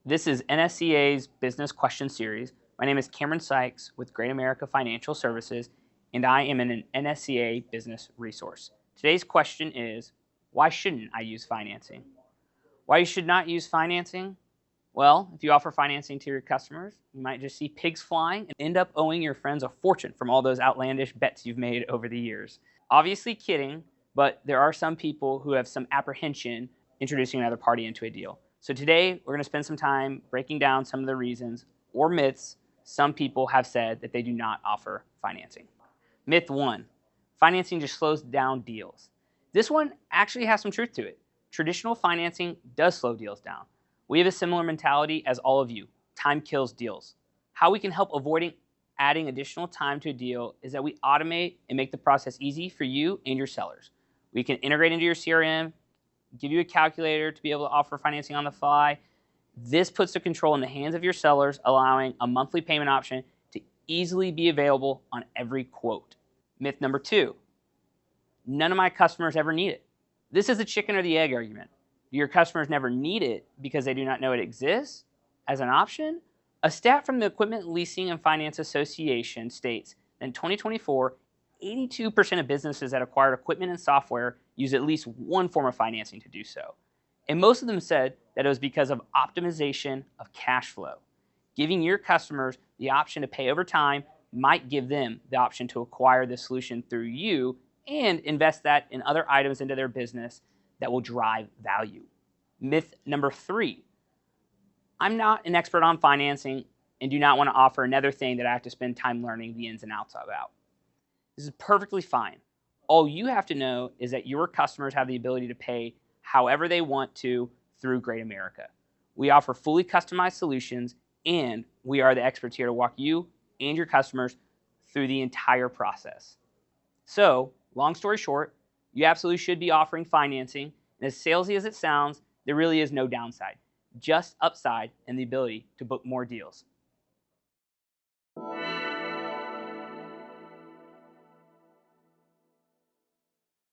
This is NSCA's Business Question Series. My name is Cameron Sikes with GreatAmerica Financial Services, and I am an NSCA business resource. Today's question is, why shouldn't I use financing? Why you should not use financing? Well, if you offer financing to your customers, you might just see pigs flying and end up owing your friends a fortune from all those outlandish bets you've made over the years. Obviously kidding, but there are some people who have some apprehension introducing another party into a deal. So today, we're going to spend some time breaking down some of the reasons or myths some people have said that they do not offer financing. Myth 1, financing just slows down deals. This one actually has some truth to it. Traditional financing does slow deals down. We have a similar mentality as all of you. Time kills deals. How we can help avoiding adding additional time to a deal is that we automate and make the process easy for you and your sellers. We can integrate into your CRM, give you a calculator to be able to offer financing on the fly. This puts the control in the hands of your sellers, allowing a monthly payment option to easily be available on every quote. Myth number 2, none of my customers ever need it. This is the chicken or the egg argument. Do your customers never need it because they do not know it exists as an option? A stat from the Equipment Leasing and Finance Association states that in 2024, 82% of businesses that acquired equipment and software use at least one form of financing to do so. And most of them said that it was because of optimization of cash flow. Giving your customers the option to pay over time might give them the option to acquire the solution through you and invest that in other items into their business that will drive value. Myth number 3, I'm not an expert on financing and do not want to offer another thing that I have to spend time learning the ins and outs about. This is perfectly fine. All you have to know is that your customers have the ability to pay however they want to through GreatAmerica. We offer fully customized solutions, and we are the experts here to walk you and your customers through the entire process. So, long story short, you absolutely should be offering financing, and as salesy as it sounds, there really is no downside, just upside and the ability to book more deals.